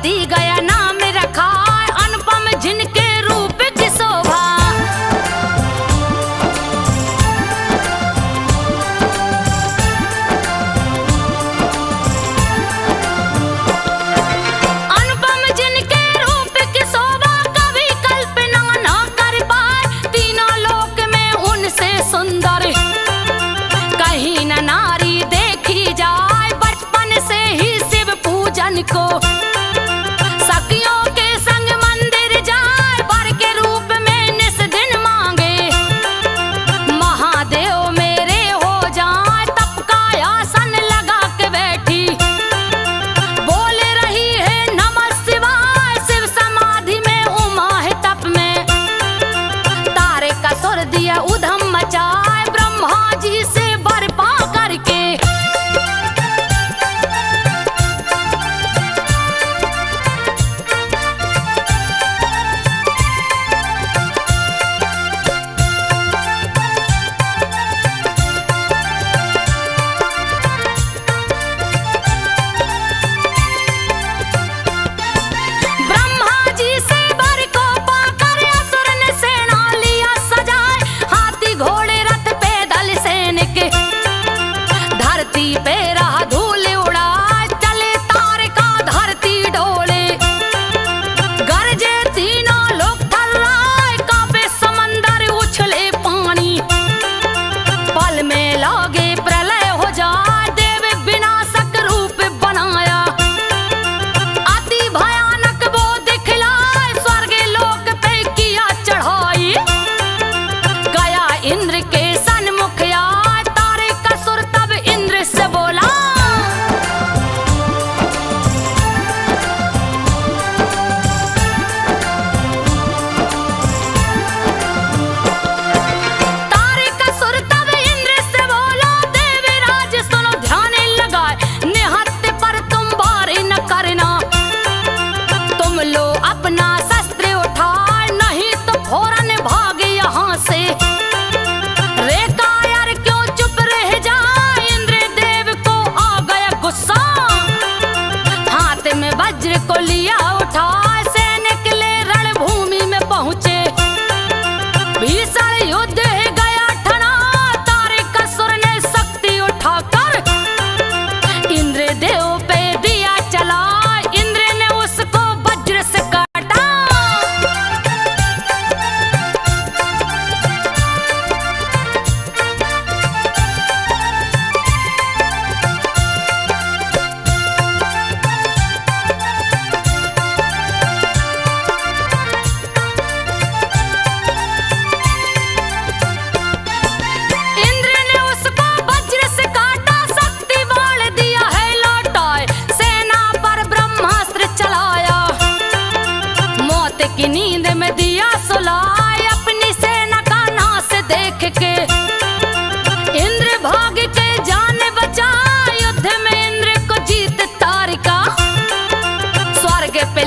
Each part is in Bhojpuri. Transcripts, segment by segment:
दी गया नाम रखा अनपढ़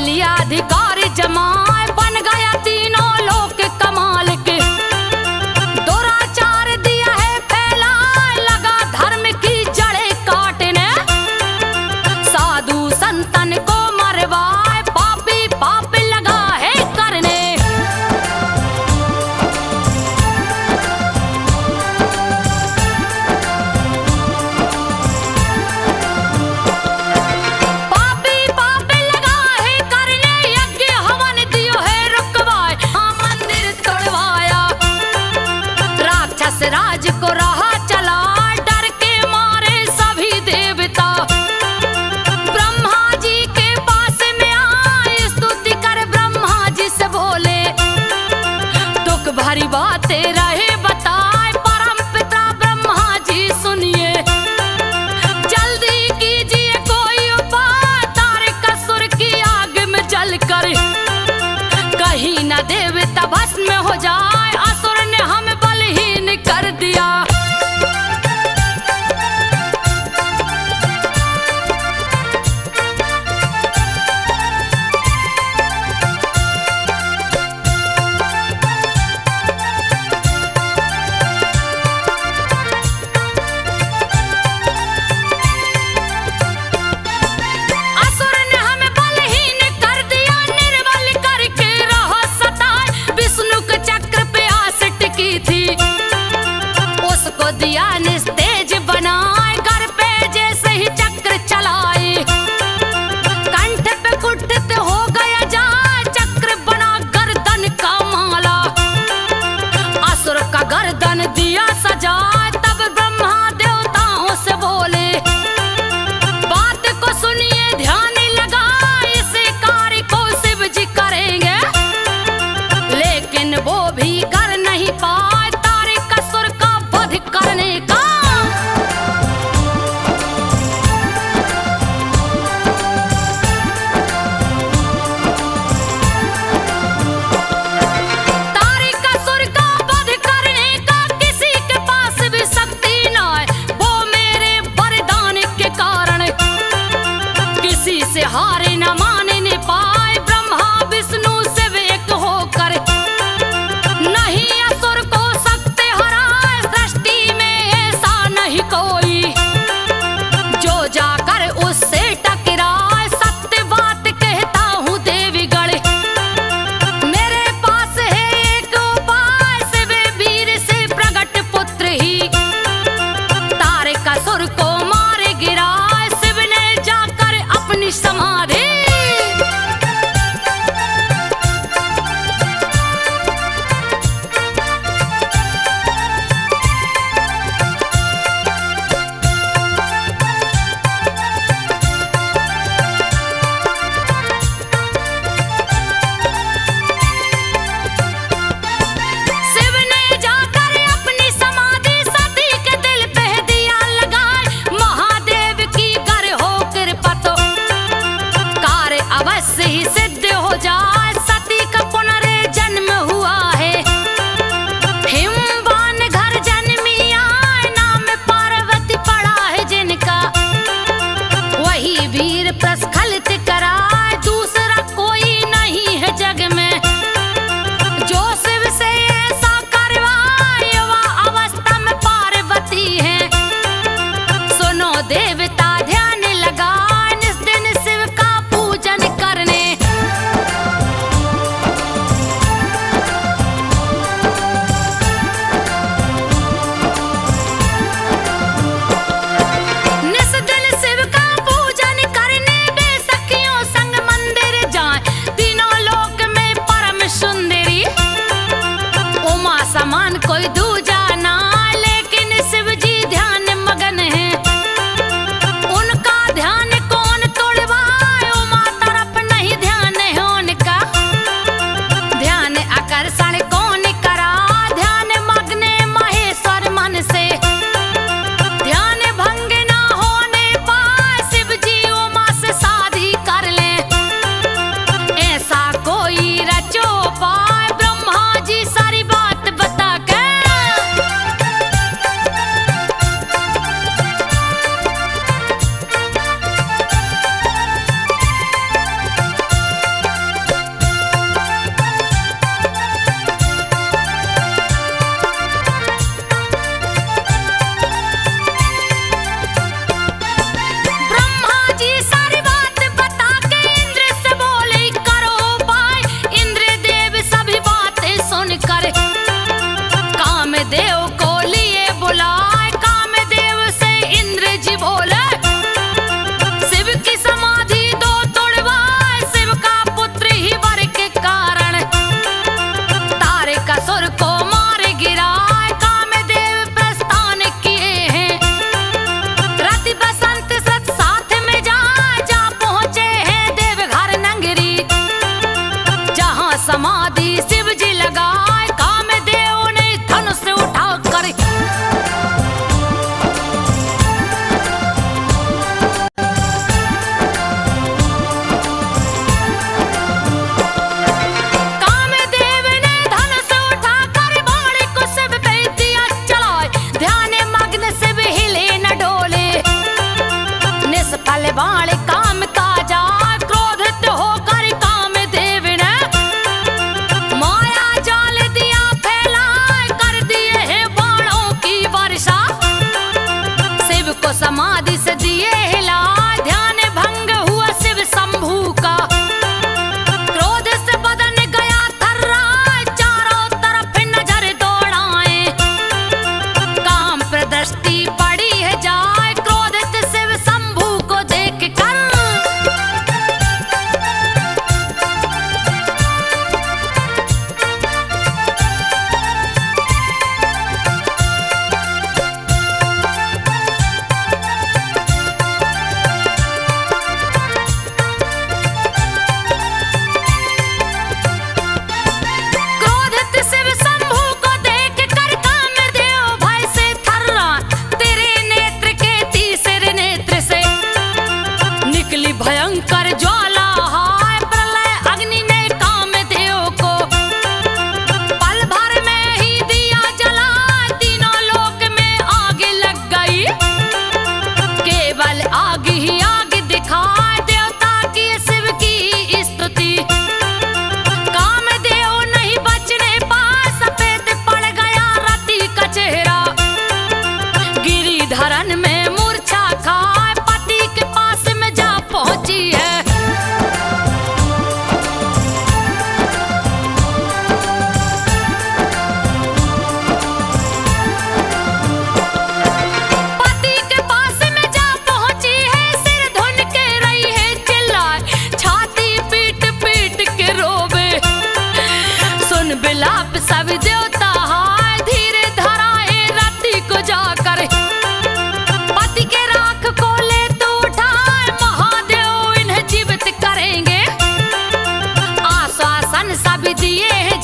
बलियाधिकारी जमाए बन गया तीनों लोक कमाल के। दुराचार दिया है फैलाए लगा धर्म की जड़ें काटने। साधु संतन को मरवाए पापी पाप लगा है करने। राज को रहा चला डर के मारे सभी देवता। ब्रह्मा जी के पास में आए स्तुति कर ब्रह्मा जी से बोले। दुख भरी बातें रहे बताए परम पिता ब्रह्मा जी सुनिए। जल्दी कीजिए कोई उपाय तारक असुर की आग में जल कर। कहीं न देवता भस्म हो जाए असुर ने हमें बलहीन कर दिया। असुर ने हमें बलहीन कर दिया निर्बल करके रहा सताए। विष्णु के चक्र पे आस टिकी थी उस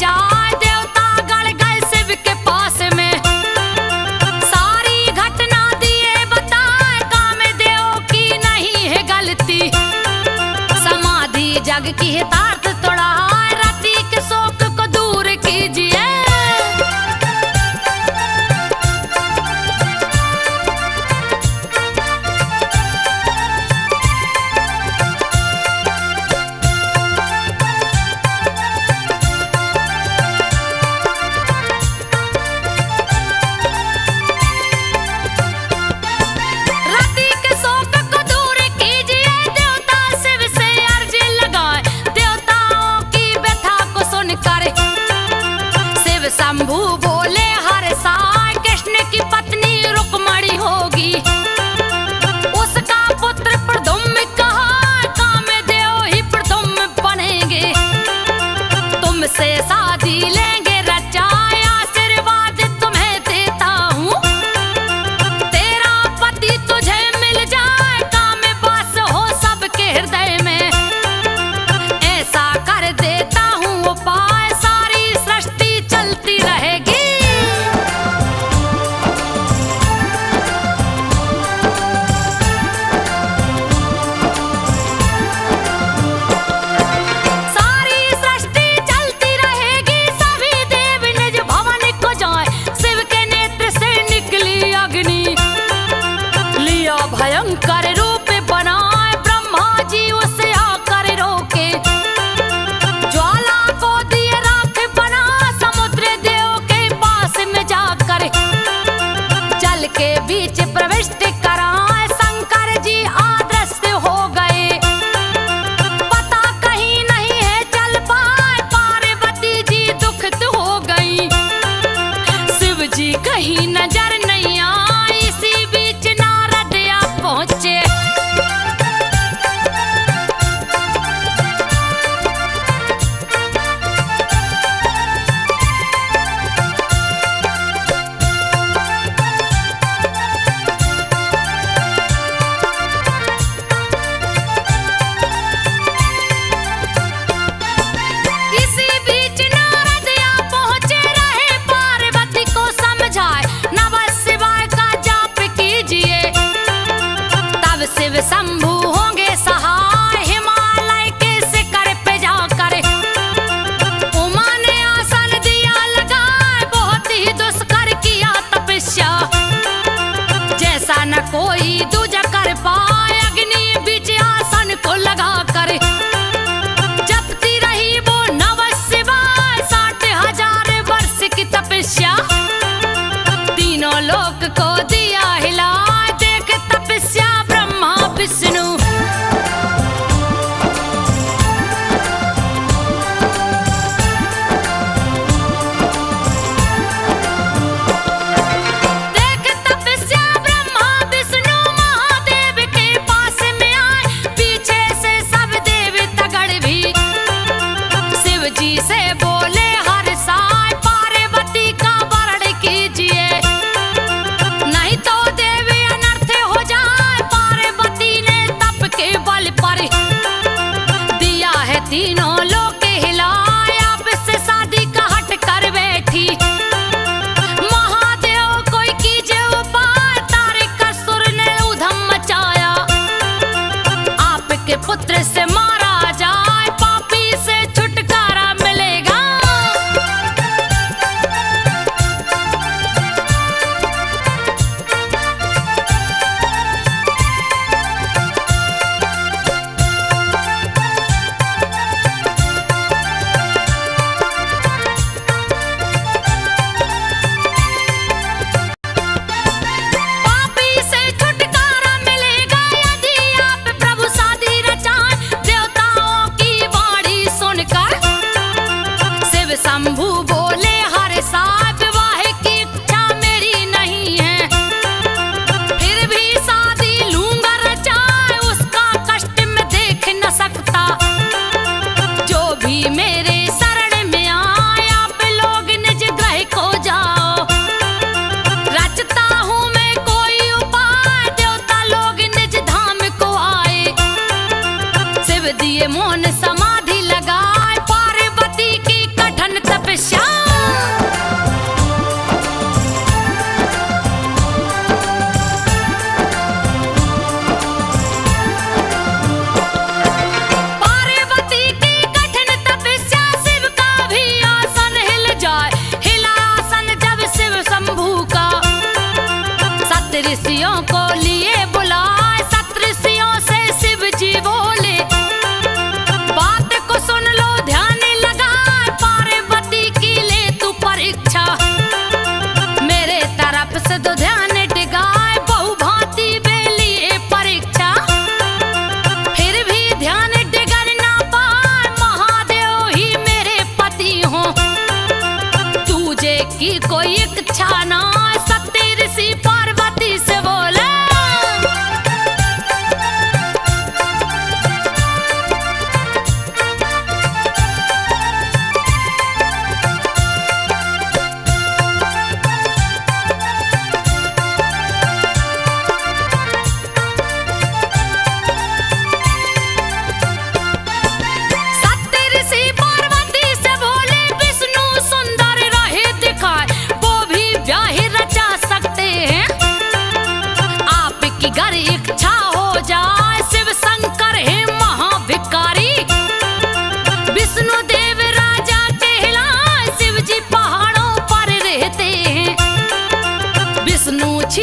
जाए देवता गड़ गए शिव के पास में। सारी घटना दिए बताए कामदेव की नहीं है गलती। समाधि जग की हितार्थ तोड़ा रति के शोक को दूर कीजिए। शंभू बोले हर साल कृष्ण की पत्नी रुक्मणी होगी। उसका पुत्र प्रद्युम्न कहा कामदेव ही प्रद्युम्न बनेंगे। तुमसे शादी लेंगे रचाए आशीर्वाद तुम्हें देता हूँ। तेरा पति तुझे मिल जाए काम बस हो सबके हृदय में। ऐसा कर देता हूँ उपाय सारी सृष्टि चलती रहेगी। सारी सृष्टि चलती रहेगी सभी देव निज भवन को जाए। शिव के नेत्र से निकली अग्नि लिया भयंकर रूप बनाए। ब्रह्मा जी उसे आकर रोके ज्वाला को दिए राख बना। समुद्र देव के पास में जाकर जल के बीच प्रविष्ट कराए। शंकर जी अदृश्य हो गए पता कहीं नहीं है चल पाए। पार्वती जी दुखित हो गई शिव जी कहीं नजर नहीं आई। इसी बीच नारद आ पहुंचे रहे पार्वती को समझाए नमः शिवाय का जाप कीजिए। तब शिव शंभु होंगे सहाय हिमालय के शिखर पे जाकर। उमा ने आसन दिया लगाए बहुत ही दुष्कर किया तपस्या। जैसा न कोई दूजा कर पाए अग्नि बीच आसन को लगा कर जपती रही वो नमः शिवाय। 60,000 वर्ष की तपस्या तीनों लोक को दिया हिला। देख तपस्या ब्रह्मा विष्णु देख तपस्या ब्रह्मा विष्णु महादेव के पास में आए। पीछे से सब देव तगड़ भी शिव जी से बोले हर साय पार्वती का वरण कीजिए। नहीं तो देवी अनर्थ हो जाए। पार्वती ने तप के बल पर दिया है तीनों लोक हिलाए। अब से शादी का हट कर बैठी महादेव कोई कीजिए उपाय। तारिक असुर ने उधम मचाया आपके पुत्र से मारा जाए। पापी से छुटकारा मिलेगा।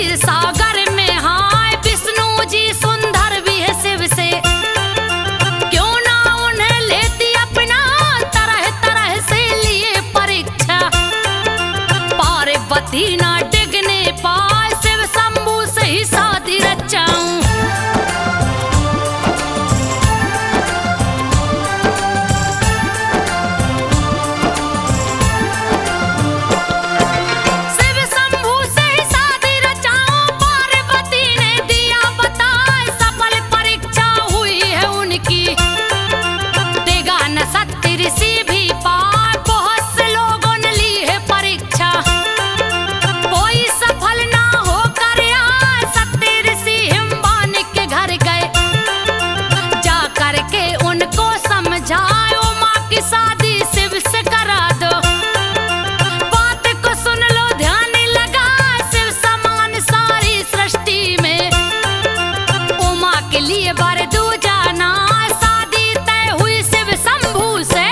क्षीर सागर में हाय विष्णु जी सुंदर भी है शिव से, क्यों ना उन्हें लेती अपना तरह तरह से लिए परीक्षा। पार्वती ना डिगने पाए शिव शंभू से ही शादी रचाऊं। ऋषि भी पार बहुत से लोगों ने ली है परीक्षा, कोई सफल ना होकर आए। सत्य ऋषि हिमवान के घर गए, जा करके उनको समझाओ माँ की शादी शिव से करा दो। बात को सुन लो ध्यान लगा, शिव समान सारी सृष्टि में उमा के लिए वर दूजा ना। शादी तय हुई शिव शंभू से।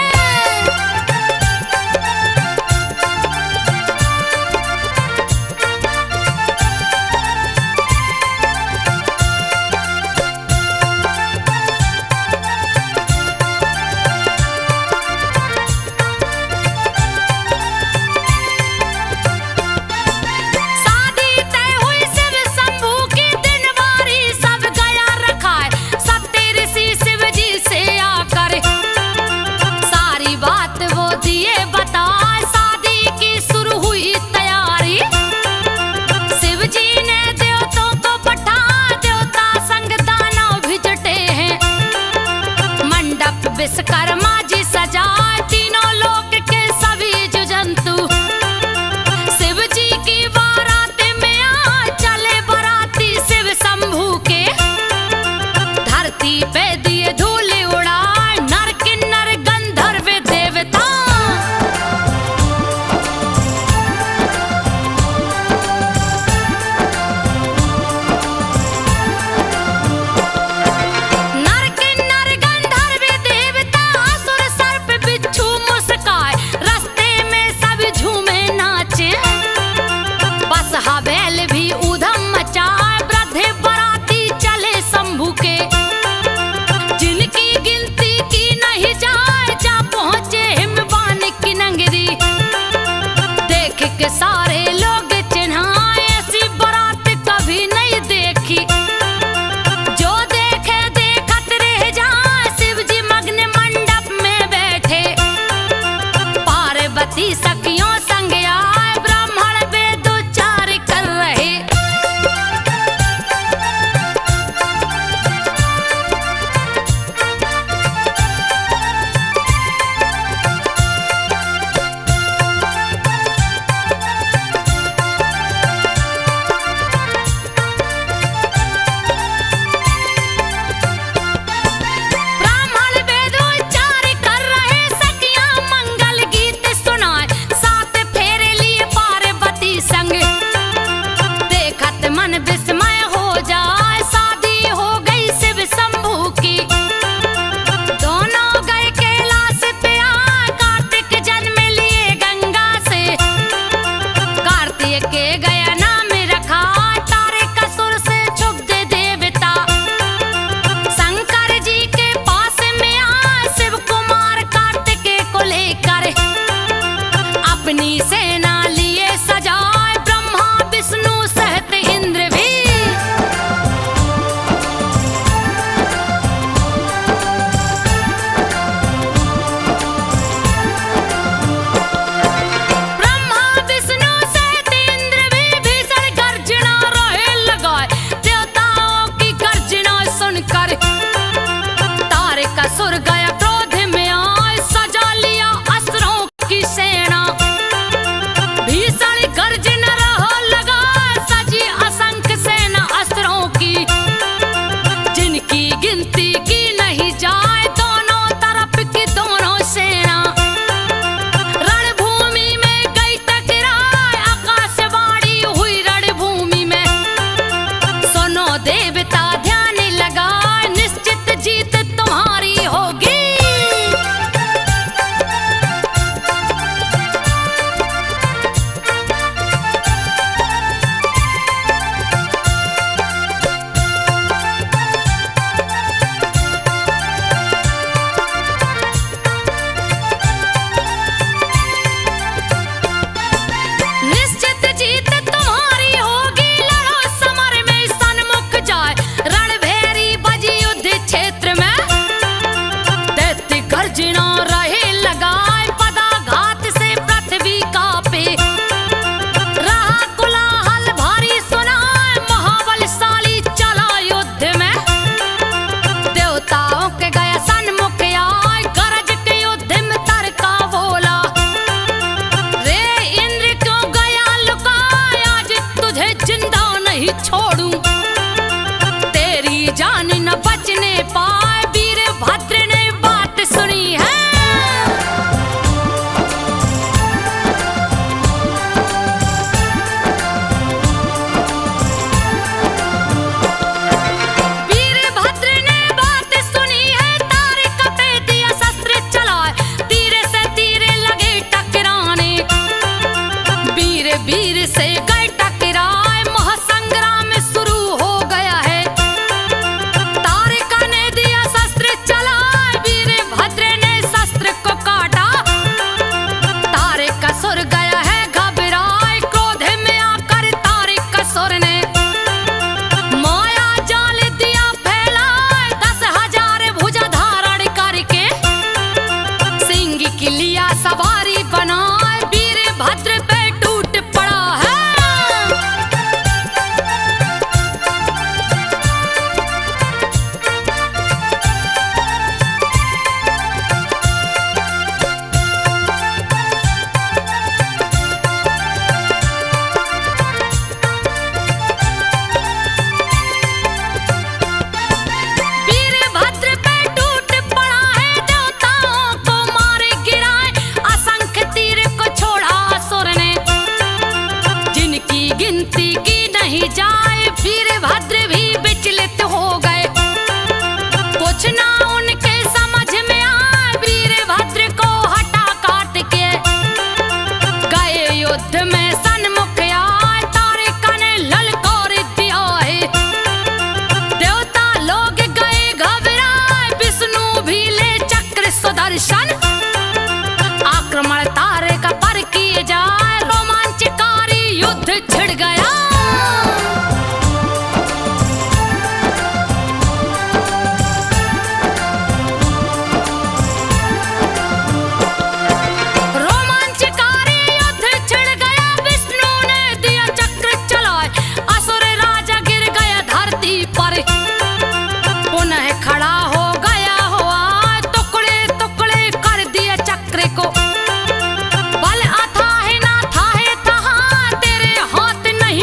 विश्वकर्मा जी सजाए तीनों लोक के सभी जुजंतु, शिव जी की बारात में आ चले बराती शिव शंभू के। धरती पे दिए धूल उड़ाए नर किन्नर गंधर्व देवता। हवेल भी उधम मचाए वृद्ध बराती चले शंभू के, जिनकी गिनती की नहीं जाए। जा पहुंचे हिमवान की नगरी, देख के सारे लोग चिन्हाए ऐसी बारात कभी नहीं देखी। जो देखे देखत रह जाए, शिव जी मग्न मंडप में बैठे, पार्वती सखियों संग आए ब्राह्मण वेदोच्चार कर रहे। ब्राह्मण वेदोच्चार कर रहे, सखियां मंगल गीत सुनाए। आक्रमण तारे का पर किए जाए, रोमांचकारी युद्ध छिड़ गया। रोमांचकारी युद्ध छिड़ गया, विष्णु ने दिया चक्र चलाए, असुर राजा गिर गया धरती पर, पुनः खड़ा हो गया हुआ, टुकड़े टुकड़े कर दिए चक्र को। बल अथाह ना थाहे तहां, तेरे हाथ नहीं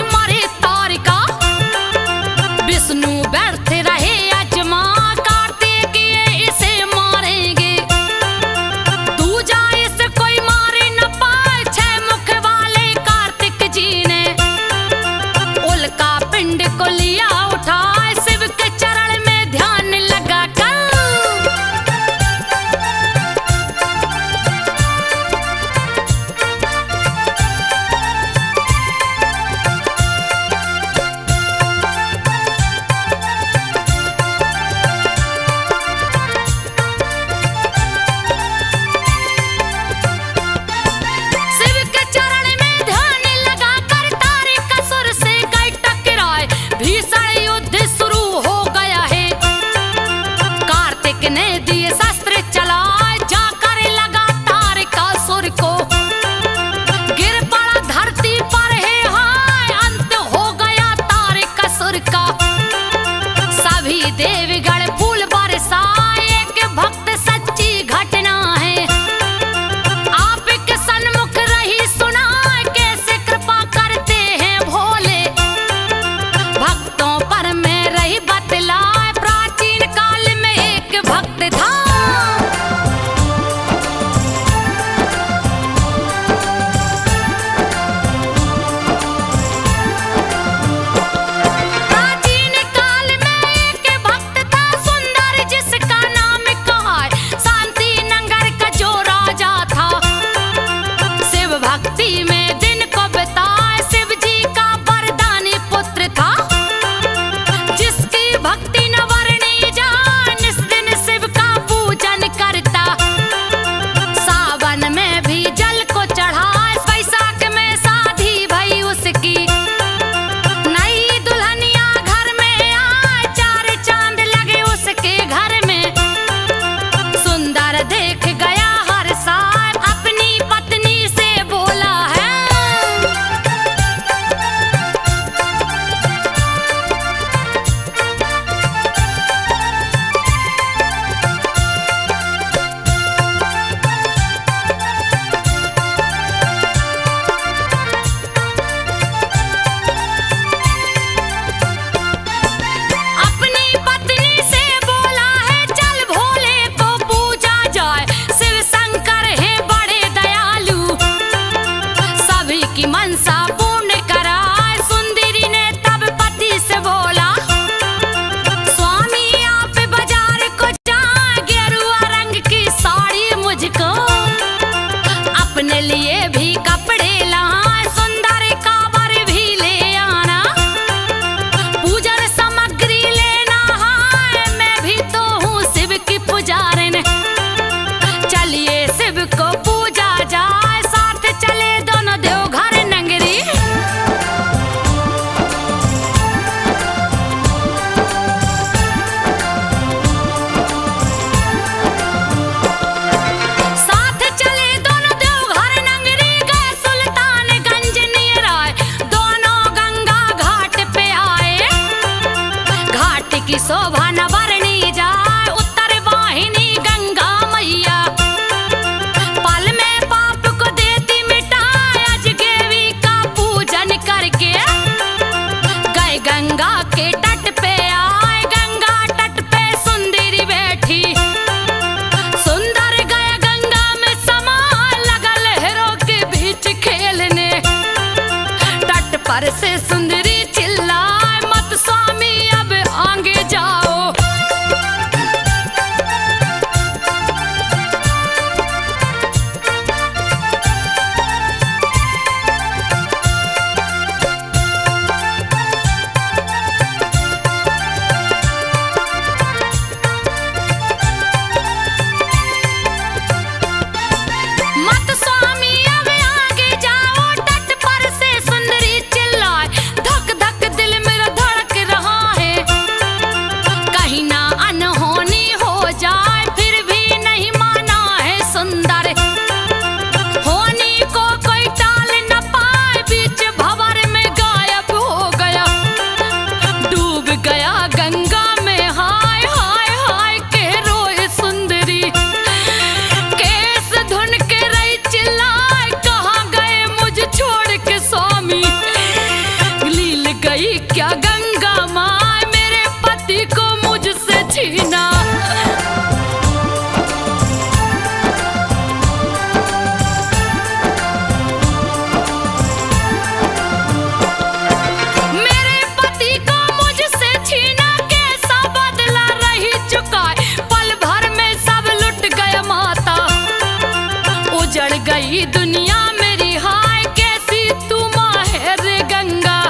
गई दुनिया मेरी, हाय कैसी तू माहिर गंगा।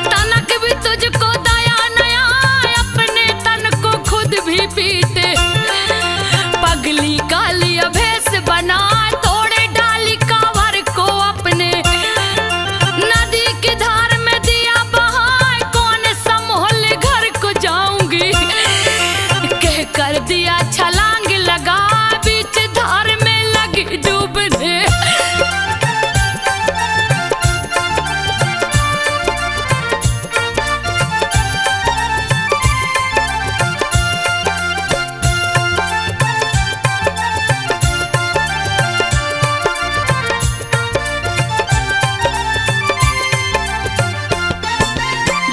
तनक भी तुझको दया नया, अपने तन को खुद भी पीटे। पगली काली अभेस बना, तोड़े डाली कांवर को अपने। नदी की धार में दिया बहाए, कौन संभोल घर को जाऊंगी। कह कर दिया छलांग लगा, बीच धार में लगी डूबने।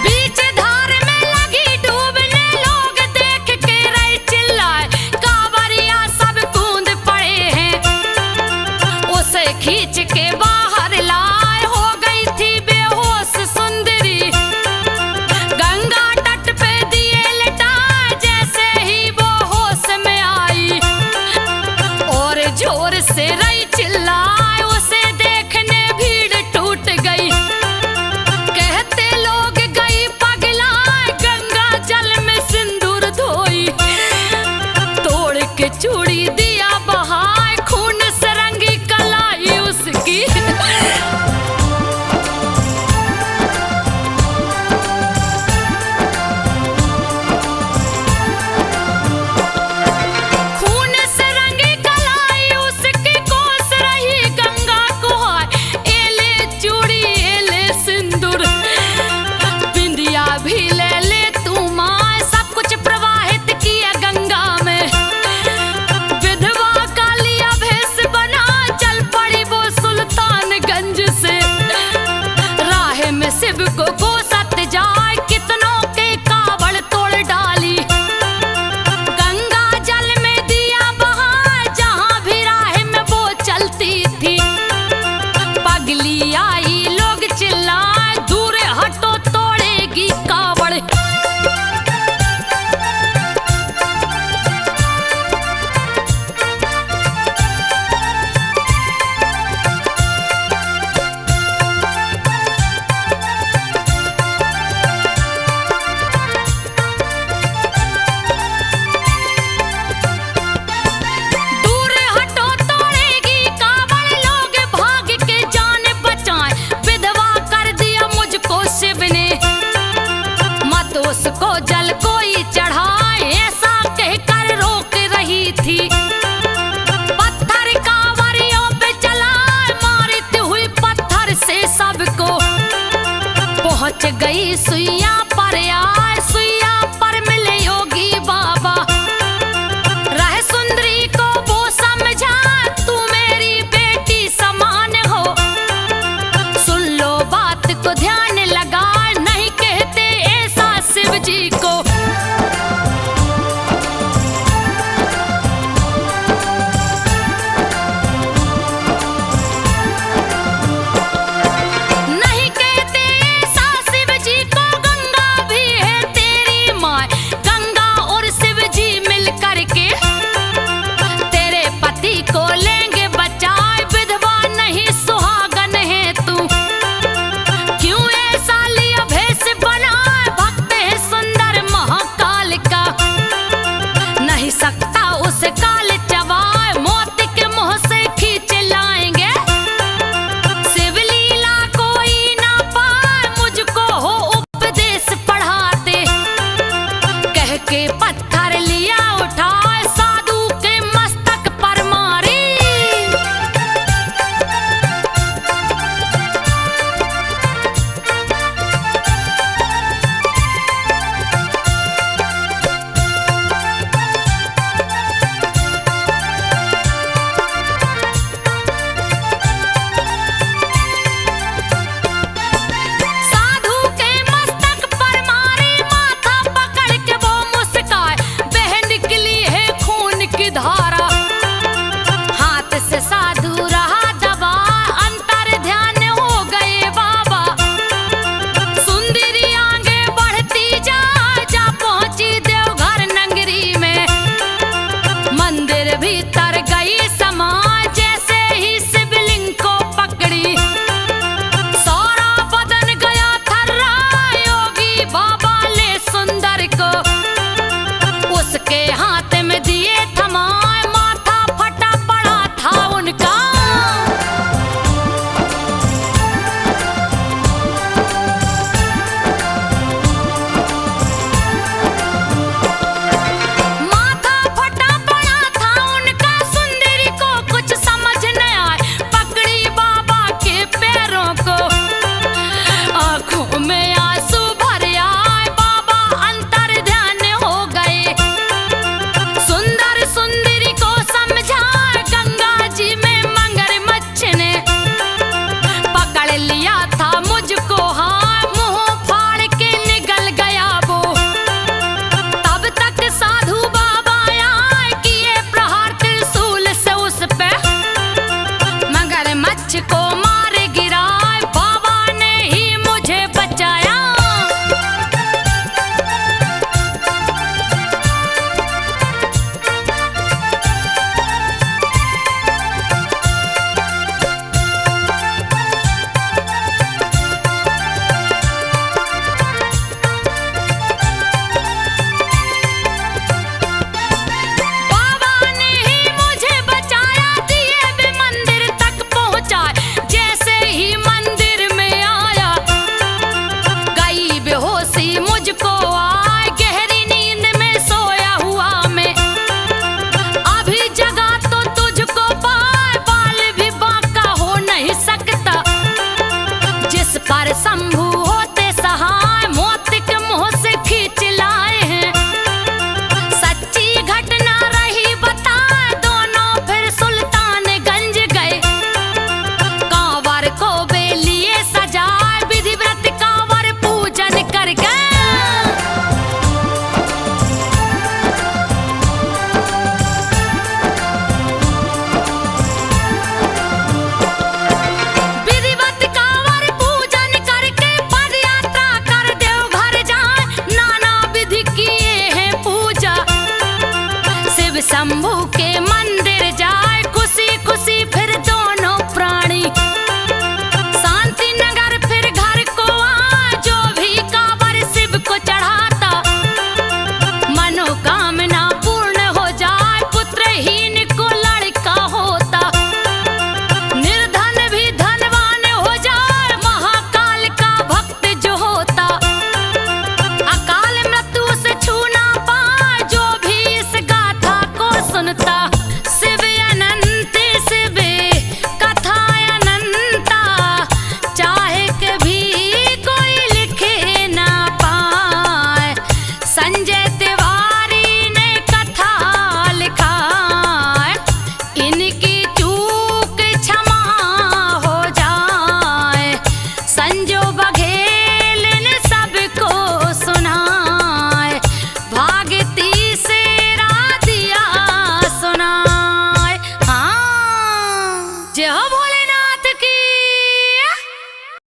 बीच धार में लगी डूबने, लोग देख के रहे चिल्लाए, कांवरिया सब कूद पड़े हैं। उसे खींच के बाहर लाए, हो गई थी बेहोश सुंदरी। गंगा तट पे दिए लटाए, जैसे ही वो होश में आई, और जोर से रही चिल्लाए। उसे देखने भीड़ टूट गई, कहते लोग गई पगलाए। गंगा जल में सिंदूर धोई, तोड़ के चूड़ी दिया बहाए, खून से रंगी कलाई उसकी। खून से रंगी कलाई उसकी, कोस रही गंगा को हाय। एले चूड़ी एले सिंदूर, बिंदिया भी ले ले तू माँ, सब कुछ प्रवाहित किया गंगा में। विधवा काली अभेस बना, चल पड़ी वो सुल्तानगंज से। राह में शिव को कोसत जाए, कितनों के कावड़ तोड़ डाली। गंगा जल में दिया बहा, जहाँ भी राह में वो चलती थी। पगली आई लोग चिल्लाए, दूर हटो तोड़ेगी कावड़। दूर हटो तोड़ेगी कावड़, लोग भाग के जान बचाएं। विधवा कर दिया मुझको शिव ने, मत उसको जल कोई चढ़ाए, ऐसा कहकर रोक रही थी। पत्थर कांवरियों पे चलाए, मारती हुई पत्थर से सबको। पहुंच गई सुइया पर आए, सुइया पर मिले योगी बाबा। रह सुंदरी को वो समझा, तू मेरी बेटी समान हो। सुन लो बात को ध्यान लगा, नहीं कहते ऐसा शिव जी को। नहीं कहते ऐसा शिव जी को, गंगा भी वृक्ष को